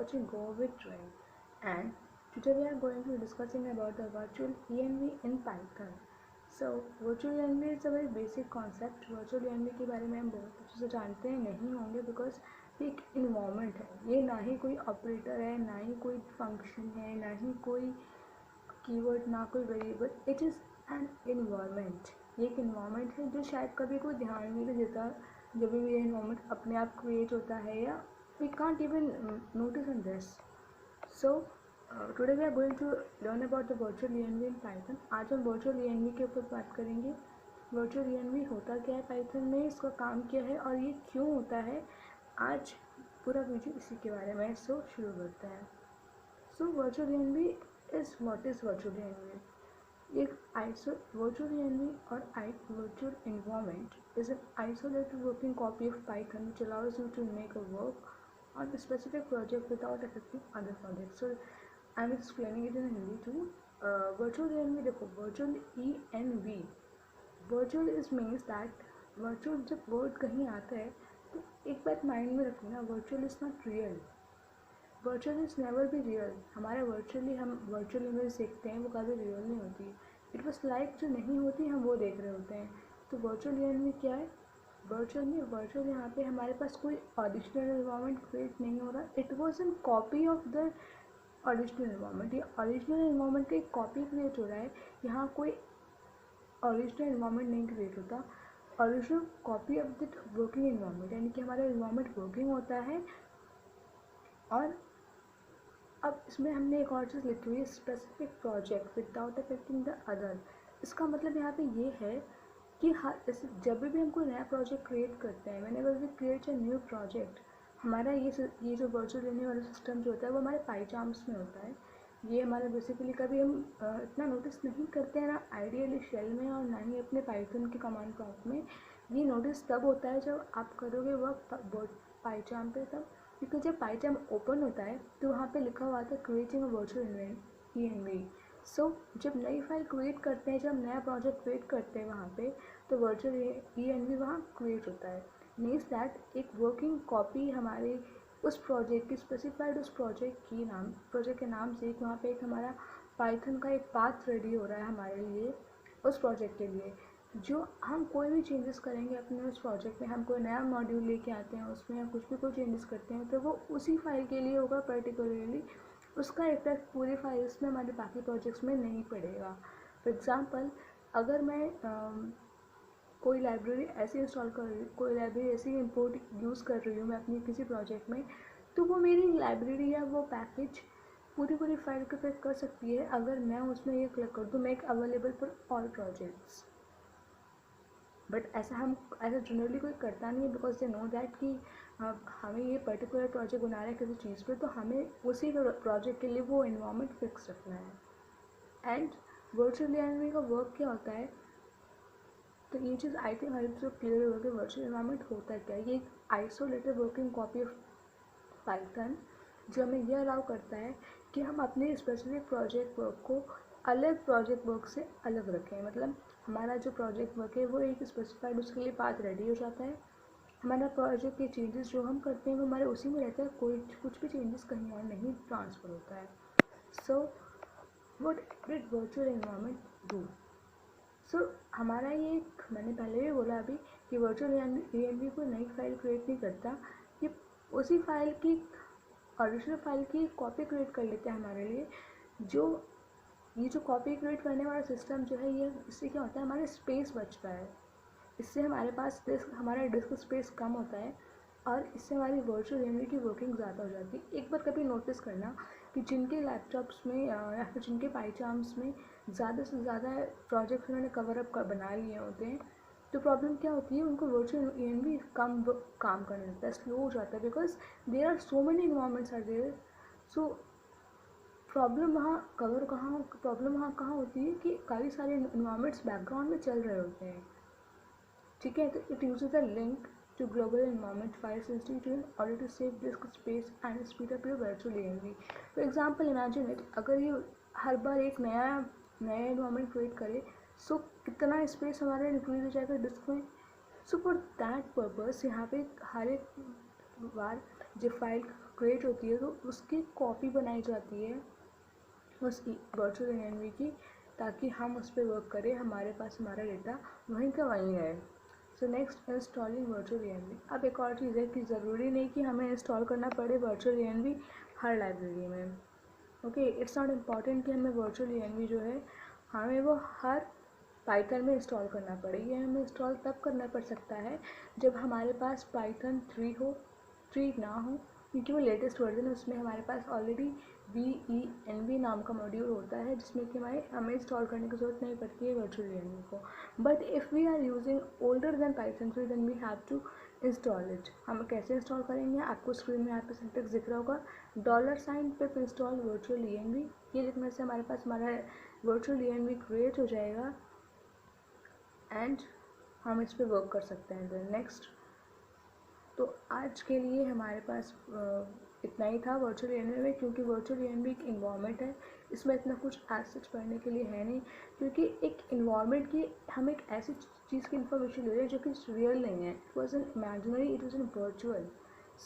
watching Go with Train, and today we are going to be discussing about the virtual ENV in Python. So virtual ENV is a very basic concept. virtual ENV के बारे में हम बहुत अच्छे से जानते हैं नहीं होंगे बिकॉज ये एक इन्वायरमेंट है. ये ना ही कोई ऑपरेटर है, ना ही कोई फंक्शन है, ना ही कोई कीवर्ड, ना कोई variable. It is an environment. ये एक इन्वायरमेंट है जो शायद कभी कोई ध्यान नहीं देता जब भी ये इन्वायरमेंट अपने आप क्रिएट होता है, या we can't even notice on this. So today we are going to learn about the virtual ENV in Python. आज हम वर्चुअल ENV के ऊपर बात करेंगे. वर्चुअल ENV होता क्या है पाइथन में, इसका काम क्या है और ये क्यों होता है. आज पूरा वीडियो इसी के बारे में. सो शुरू करते हैं. So virtual ENV is what is virtual ENV. एक virtual ENV or virtual environment is an isolated working copy of Python which allows you to make a work on a specific project without affecting other projects. So I'm explaining it in Hindi too. Virtual ENV देखो, virtual ENV, virtual is means that virtual जब word कहीं आता है तो एक बात mind में रखना, virtual is not real. Virtual is never be real. हमारा हम वर्चुअल इमेज देखते हैं वो कभी रियल नहीं होती. इट वॉज लाइक जो नहीं होती हम वो देख रहे होते हैं. तो वर्चुअल रियल में क्या है, वर्चुअल यहाँ पे हमारे पास कोई ओरिजिनल इन्वायरमेंट क्रिएट नहीं हो रहा. It was N copy of the original environment. ये ओरिजिनल इन्वायरमेंट का एक कॉपी क्रिएट हो रहा है. यहाँ कोई ओरिजिनल इन्वायरमेंट नहीं क्रिएट होता. Original copy of the working environment, यानी कि हमारा इन्वायरमेंट वर्किंग होता है. और अब इसमें हमने एक और चीज़ लिखी हुई है, specific project without affecting the other. इसका मतलब यहाँ पे ये है कि जब भी हम कोई नया प्रोजेक्ट क्रिएट करते हैं, whenever we create a new project, हमारा ये जो वर्चुअल रहने वाला सिस्टम जो होता है वो हमारे पाइचार्म्स में होता है. ये हमारा बेसिकली कभी हम इतना नोटिस नहीं करते हैं ना आइडियली शेल में, और ना ही अपने पाइथन के कमांड प्रॉम्प्ट में. ये नोटिस तब होता है जब आप करोगे वर्क पाइचार्म पे, तब क्योंकि जब पाइचार्म ओपन होता है तो वहाँ पे लिखा हुआ था क्रिएटिंग अ वर्चुअल ENV. सो जब नई फाइल क्रिएट करते हैं, जब नया प्रोजेक्ट क्रिएट करते हैं वहाँ पे, तो वर्चुअल ENV वहाँ क्रिएट होता है. मीन्स दैट एक वर्किंग कॉपी हमारे उस प्रोजेक्ट की स्पेसिफाइड, उस प्रोजेक्ट के नाम से वहाँ पे एक हमारा पाइथन का एक पाथ रेडी हो रहा है हमारे लिए उस प्रोजेक्ट के लिए. जो हम कोई भी चेंजेस करेंगे अपने उस प्रोजेक्ट में, हम कोई नया मॉड्यूल लेके आते हैं उसमें, या कुछ भी कोई चेंजेस करते हैं, तो वो उसी फाइल के लिए होगा पर्टिकुलरली. उसका इफेक्ट पूरी फाइल्स में, हमारे बाकी प्रोजेक्ट्स में नहीं पड़ेगा. फॉर एग्ज़ाम्पल, अगर मैं कोई लाइब्रेरी ऐसी इंस्टॉल कर रही हूँ, कोई लाइब्रेरी ऐसी इंपोर्ट यूज़ कर रही हूँ मैं अपनी किसी प्रोजेक्ट में, तो वो मेरी लाइब्रेरी या वो पैकेज पूरी फाइल को इफेक्ट कर सकती है अगर मैं उसमें ये क्लिक कर दूँ make available for all projects. But ऐसा जनरली कोई करता नहीं है, बिकॉज दे नो दैट कि हमें ये पर्टिकुलर प्रोजेक्ट बना रहा है किसी चीज़ पे, तो हमें उसी प्रोजेक्ट के लिए वो इन्वायरमेंट फिक्स रखना है. एंड वर्चुअल ENV का वर्क क्या होता है, तो ये चीज़ आई थिंक हर जो क्लियर होगा कि वर्चुअल इन्वायरमेंट होता क्या है. ये एक isolated working copy of Python जो हमें यह अलाउ करता है कि हम अपने स्पेसिफिक प्रोजेक्ट वर्क को अलग प्रोजेक्ट वर्क से अलग रखें. मतलब हमारा जो प्रोजेक्ट वर्क है वो एक स्पेसिफाइड, उसके लिए पाथ रेडी हो जाता है. हमारा प्रोजेक्ट के चेंजेस जो हम करते हैं वो हमारे उसी में रहता है, कुछ भी चेंजेस कहीं और नहीं ट्रांसफ़र होता है. So what did virtual environment do. So हमारा ये मैंने पहले भी बोला अभी कि वर्चुअल ENV कोई नई फाइल क्रिएट नहीं करता. ये उसी फाइल की ओरिजिनल फाइल की कॉपी क्रिएट कर लेते हैं हमारे लिए. ये जो कॉपी क्रिएट करने वाला सिस्टम जो है, ये इससे क्या होता है, हमारा स्पेस बचता है. इससे हमारे पास हमारा डिस्क स्पेस कम होता है, और इससे हमारी वर्चुअल ENV की वर्किंग ज़्यादा हो जाती है. एक बार कभी नोटिस करना कि जिनके लैपटॉप्स में या फिर जिनके पाइचार्म्स में ज़्यादा से ज़्यादा प्रोजेक्ट्स उन्होंने कवर अप बना लिए होते हैं, तो प्रॉब्लम क्या होती है, उनको वर्चुअल ENV कम काम करने लगता है, स्लो हो जाता है, because there are so many environments are there. So problem वहाँ कहाँ होती है कि काफ़ी सारे इन्वायरमेंट्स बैकग्राउंड में चल रहे होते हैं. ठीक है, तो it uses a link to global environment files institute in order to save disk space and speed up your virtual ENV. For example imagine it, अगर ये हर बार एक नया इन्वायरमेंट क्रिएट करे, सो कितना स्पेस हमारा इंक्रीज हो जाएगा डिस्क में. सो फॉर दैट पर्पस यहाँ पे हर एक बार जब फाइल क्रिएट होती है तो उसकी कॉपी बनाई जाती है उसकी वर्चुअल एनवी की, ताकि हम उस पर वर्क करें, हमारे पास हमारा डेटा वहीं का वहीं है। So next, installing virtual env. अब एक और चीज़ है कि ज़रूरी नहीं कि हमें इंस्टॉल करना पड़े वर्चुअल एनवी हर लाइब्रेरी में। ओके, इट्स नॉट इम्पॉर्टेंट कि हमें वर्चुअल एनवी जो है हमें वो हर पाइथन में इंस्टॉल करना पड़े। ये हमें इंस्टॉल तब करना पड़ सकता है जब हमारे पास पाइथन 3 हो, 3 ना हो, क्योंकि वो लेटेस्ट वर्जन है, उसमें हमारे पास ऑलरेडी VENV नाम का मॉड्यूल होता है जिसमें कि हमें इंस्टॉल करने की ज़रूरत नहीं पड़ती है वर्चुअल एनवी को। But if we are using older then Python 3 then we have to install it. हम कैसे इंस्टॉल करेंगे, आपको स्क्रीन में यहाँ पे सिंटेक्स दिख रहा होगा, $sign पिप इंस्टॉल वर्चुअल ENV। ये लिखने से हमारे पास हमारा वर्चुअल ENV क्रिएट हो जाएगा एंड हम इस पर वर्क कर सकते हैं। देन नेक्स्ट, तो आज के लिए हमारे पास इतना ही था वर्चुअल ENV में, क्योंकि वर्चुअल ENV एक इन्वायरमेंट है, इसमें इतना कुछ एज सच पढ़ने के लिए है नहीं, क्योंकि एक इन्वायरमेंट की हम एक ऐसी चीज़ की इन्फॉर्मेशन ले रहे हैं जो कि रियल नहीं है, it was an imaginary, it was an virtual.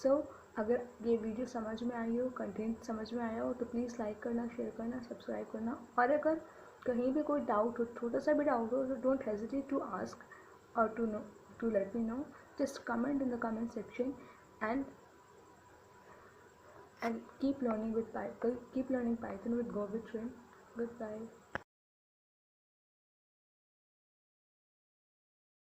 So अगर ये वीडियो समझ में आई हो, कंटेंट समझ में आया हो, तो प्लीज़ लाइक करना, शेयर करना, सब्सक्राइब करना, और अगर कहीं भी कोई डाउट हो, छोटा सा भी डाउट हो, तो डोंट हेजिटेट टू आस्क और to let me know. Just comment in the comment section and keep learning Python with Go with Train. Goodbye.